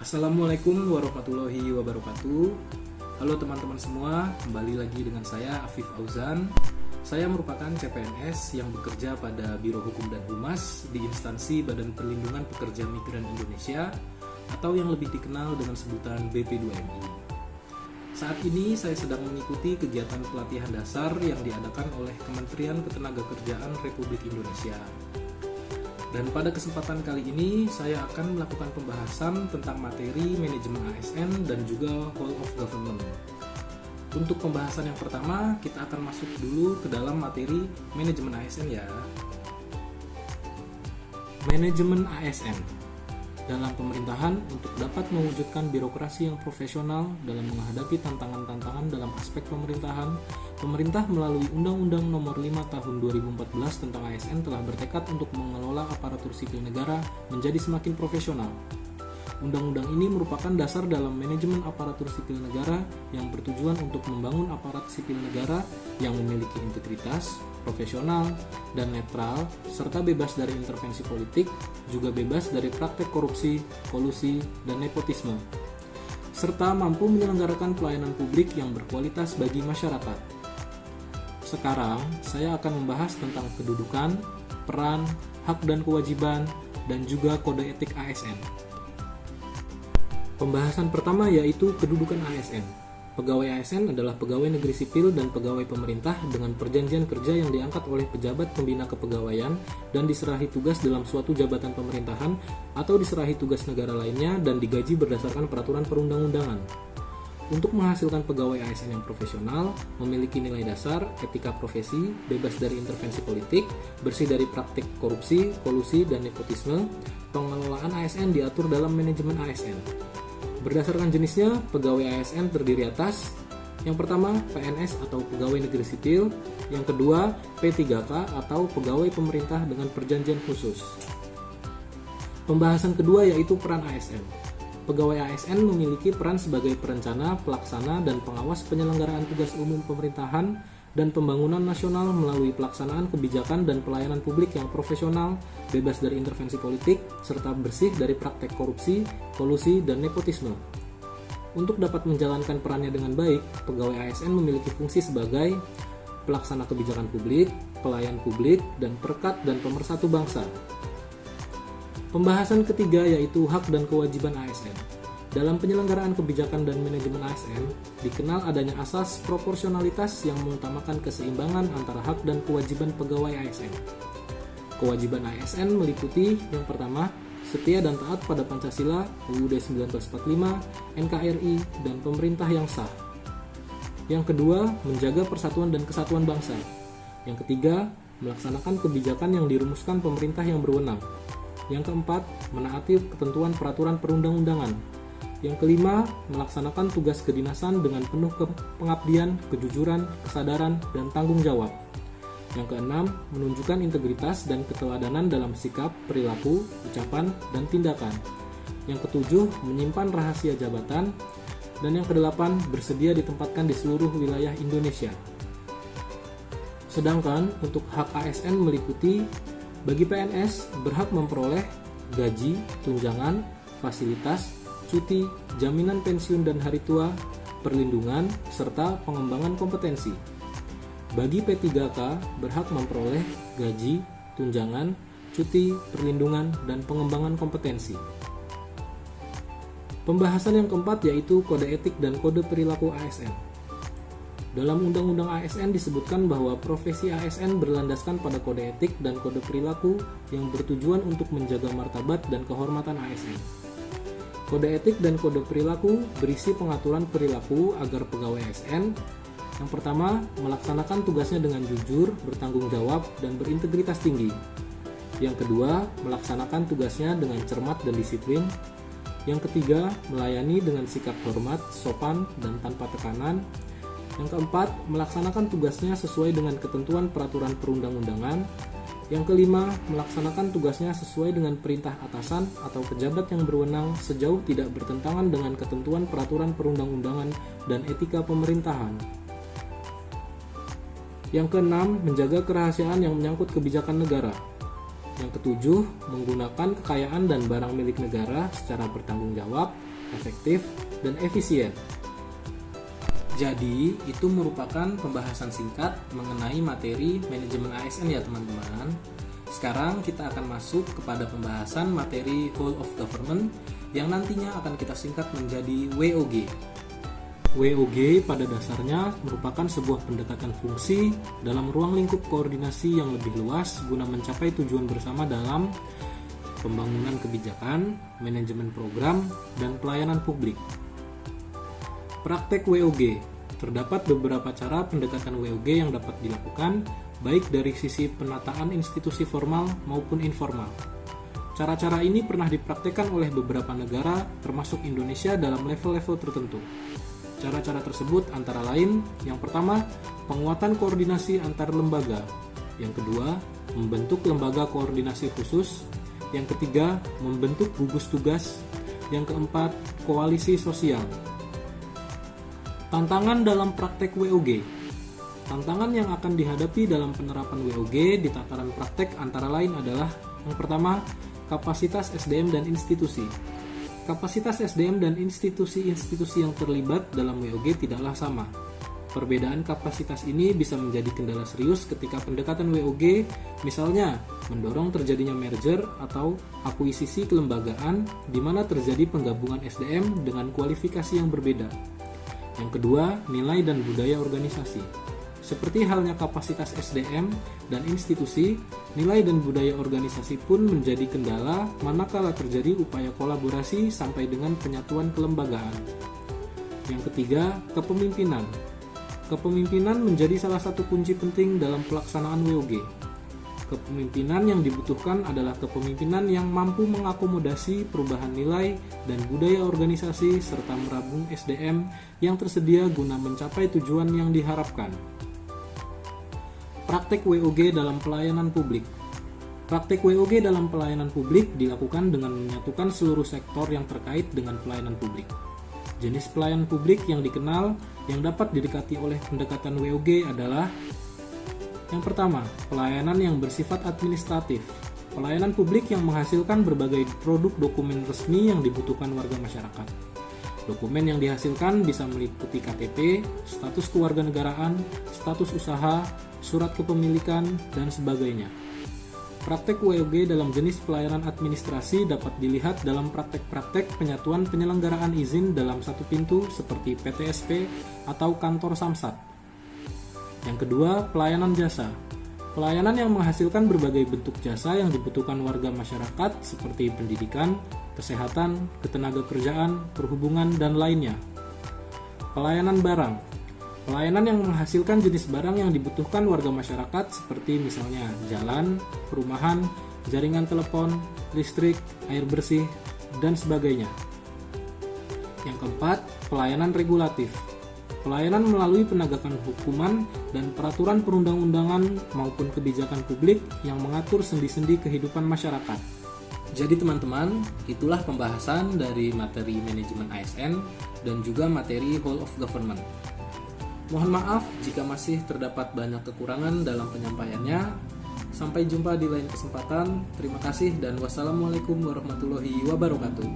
Assalamualaikum warahmatullahi wabarakatuh. Halo teman-teman semua, kembali lagi dengan saya Afif Auzan. Saya merupakan CPNS yang bekerja pada Biro Hukum dan Humas di instansi Badan Perlindungan Pekerja Migran Indonesia atau yang lebih dikenal dengan sebutan BP2MI. Saat ini saya sedang mengikuti kegiatan pelatihan dasar yang diadakan oleh Kementerian Ketenagakerjaan Republik Indonesia. Dan pada kesempatan kali ini saya akan melakukan pembahasan tentang materi manajemen ASN dan juga whole of government. Untuk pembahasan yang pertama, kita akan masuk dulu ke dalam materi manajemen ASN ya. Manajemen ASN dalam pemerintahan untuk dapat mewujudkan birokrasi yang profesional dalam menghadapi tantangan-tantangan dalam aspek pemerintahan, pemerintah melalui Undang-Undang Nomor 5 Tahun 2014 tentang ASN telah bertekad untuk mengelola aparatur sipil negara menjadi semakin profesional. Undang-undang ini merupakan dasar dalam manajemen aparatur sipil negara yang bertujuan untuk membangun aparat sipil negara yang memiliki integritas, profesional, dan netral, serta bebas dari intervensi politik, juga bebas dari praktek korupsi, kolusi, dan nepotisme, serta mampu menyelenggarakan pelayanan publik yang berkualitas bagi masyarakat. Sekarang, saya akan membahas tentang kedudukan, peran, hak dan kewajiban, dan juga kode etik ASN. Pembahasan pertama yaitu kedudukan ASN. Pegawai ASN adalah pegawai negeri sipil dan pegawai pemerintah dengan perjanjian kerja yang diangkat oleh pejabat pembina kepegawaian dan diserahi tugas dalam suatu jabatan pemerintahan atau diserahi tugas negara lainnya dan digaji berdasarkan peraturan perundang-undangan. Untuk menghasilkan pegawai ASN yang profesional, memiliki nilai dasar, etika profesi, bebas dari intervensi politik, bersih dari praktik korupsi, kolusi, dan nepotisme, pengelolaan ASN diatur dalam manajemen ASN. Berdasarkan jenisnya, pegawai ASN terdiri atas yang pertama, PNS atau pegawai negeri sipil, yang kedua, P3K atau pegawai pemerintah dengan perjanjian khusus. Pembahasan kedua yaitu peran ASN. Pegawai ASN memiliki peran sebagai perencana, pelaksana, dan pengawas penyelenggaraan tugas umum pemerintahan dan pembangunan nasional melalui pelaksanaan kebijakan dan pelayanan publik yang profesional, bebas dari intervensi politik, serta bersih dari praktek korupsi, kolusi, dan nepotisme. Untuk dapat menjalankan perannya dengan baik, pegawai ASN memiliki fungsi sebagai pelaksana kebijakan publik, pelayan publik, dan perekat dan pemersatu bangsa. Pembahasan ketiga yaitu hak dan kewajiban ASN. Dalam penyelenggaraan kebijakan dan manajemen ASN, dikenal adanya asas proporsionalitas yang mengutamakan keseimbangan antara hak dan kewajiban pegawai ASN. Kewajiban ASN meliputi yang pertama, setia dan taat pada Pancasila, UUD 1945, NKRI, dan pemerintah yang sah. Yang kedua, menjaga persatuan dan kesatuan bangsa. Yang ketiga, melaksanakan kebijakan yang dirumuskan pemerintah yang berwenang. Yang keempat, menaati ketentuan peraturan perundang-undangan. Yang kelima, melaksanakan tugas kedinasan dengan penuh pengabdian, kejujuran, kesadaran, dan tanggung jawab. Yang keenam, menunjukkan integritas dan keteladanan dalam sikap, perilaku, ucapan, dan tindakan. Yang ketujuh, menyimpan rahasia jabatan. Dan yang kedelapan, bersedia ditempatkan di seluruh wilayah Indonesia. Sedangkan untuk hak ASN meliputi bagi PNS berhak memperoleh gaji, tunjangan, fasilitas, cuti, jaminan pensiun dan hari tua, perlindungan, serta pengembangan kompetensi. Bagi P3K berhak memperoleh gaji, tunjangan, cuti, perlindungan, dan pengembangan kompetensi. Pembahasan yang keempat yaitu kode etik dan kode perilaku ASN. Dalam Undang-Undang ASN disebutkan bahwa profesi ASN berlandaskan pada kode etik dan kode perilaku yang bertujuan untuk menjaga martabat dan kehormatan ASN. Kode etik dan kode perilaku berisi pengaturan perilaku agar pegawai ASN yang pertama, melaksanakan tugasnya dengan jujur, bertanggung jawab, dan berintegritas tinggi. Yang kedua, melaksanakan tugasnya dengan cermat dan disiplin. Yang ketiga, melayani dengan sikap hormat, sopan, dan tanpa tekanan. Yang keempat, melaksanakan tugasnya sesuai dengan ketentuan peraturan perundang-undangan. Yang kelima, melaksanakan tugasnya sesuai dengan perintah atasan atau pejabat yang berwenang sejauh tidak bertentangan dengan ketentuan peraturan perundang-undangan dan etika pemerintahan. Yang keenam, menjaga kerahasiaan yang menyangkut kebijakan negara. Yang ketujuh, menggunakan kekayaan dan barang milik negara secara bertanggung jawab. efektif, dan efisien. Jadi, itu merupakan pembahasan singkat mengenai materi manajemen ASN ya teman-teman. Sekarang kita akan masuk kepada pembahasan materi Whole of Government yang nantinya akan kita singkat menjadi WOG. WOG pada dasarnya merupakan sebuah pendekatan fungsi dalam ruang lingkup koordinasi yang lebih luas guna mencapai tujuan bersama dalam pembangunan kebijakan, manajemen program, dan pelayanan publik. Praktek WOG. Terdapat beberapa cara pendekatan WOG yang dapat dilakukan, baik dari sisi penataan institusi formal maupun informal. Cara-cara ini pernah dipraktekkan oleh beberapa negara, termasuk Indonesia dalam level-level tertentu. Cara-cara tersebut antara lain, yang pertama, penguatan koordinasi antar lembaga. Yang kedua, membentuk lembaga koordinasi khusus. Yang ketiga, membentuk gugus tugas. Yang keempat, koalisi sosial. Tantangan dalam praktek WOG. Tantangan yang akan dihadapi dalam penerapan WOG di tataran praktek antara lain adalah yang pertama, kapasitas SDM dan institusi. Kapasitas SDM dan institusi-institusi yang terlibat dalam WOG tidaklah sama. Perbedaan kapasitas ini bisa menjadi kendala serius ketika pendekatan WOG, misalnya mendorong terjadinya merger atau akuisisi kelembagaan di mana terjadi penggabungan SDM dengan kualifikasi yang berbeda. Yang kedua, nilai dan budaya organisasi. Seperti halnya kapasitas SDM dan institusi, nilai dan budaya organisasi pun menjadi kendala manakala terjadi upaya kolaborasi sampai dengan penyatuan kelembagaan. Yang ketiga, kepemimpinan. Kepemimpinan menjadi salah satu kunci penting dalam pelaksanaan WOG. Kepemimpinan yang dibutuhkan adalah kepemimpinan yang mampu mengakomodasi perubahan nilai dan budaya organisasi serta merabung SDM yang tersedia guna mencapai tujuan yang diharapkan. Praktek WOG dalam pelayanan publik. Praktek WOG dalam pelayanan publik dilakukan dengan menyatukan seluruh sektor yang terkait dengan pelayanan publik. Jenis pelayanan publik yang dikenal yang dapat didekati oleh pendekatan WOG adalah yang pertama, pelayanan yang bersifat administratif. Pelayanan publik yang menghasilkan berbagai produk dokumen resmi yang dibutuhkan warga masyarakat. Dokumen yang dihasilkan bisa meliputi KTP, status kewarganegaraan, status usaha, surat kepemilikan, dan sebagainya. Praktek WOG dalam jenis pelayanan administrasi dapat dilihat dalam praktek-praktek penyatuan penyelenggaraan izin dalam satu pintu seperti PTSP atau kantor Samsat. Yang kedua, pelayanan jasa. Pelayanan yang menghasilkan berbagai bentuk jasa yang dibutuhkan warga masyarakat seperti pendidikan, kesehatan, ketenagakerjaan, perhubungan, dan lainnya. Pelayanan barang. Pelayanan yang menghasilkan jenis barang yang dibutuhkan warga masyarakat seperti misalnya jalan, perumahan, jaringan telepon, listrik, air bersih, dan sebagainya. Yang keempat, pelayanan regulatif. Pelayanan melalui penegakan hukuman dan peraturan perundang-undangan maupun kebijakan publik yang mengatur sendi-sendi kehidupan masyarakat. Jadi teman-teman, itulah pembahasan dari materi manajemen ASN dan juga materi Whole of Government. Mohon maaf jika masih terdapat banyak kekurangan dalam penyampaiannya. Sampai jumpa di lain kesempatan. Terima kasih dan wassalamualaikum warahmatullahi wabarakatuh.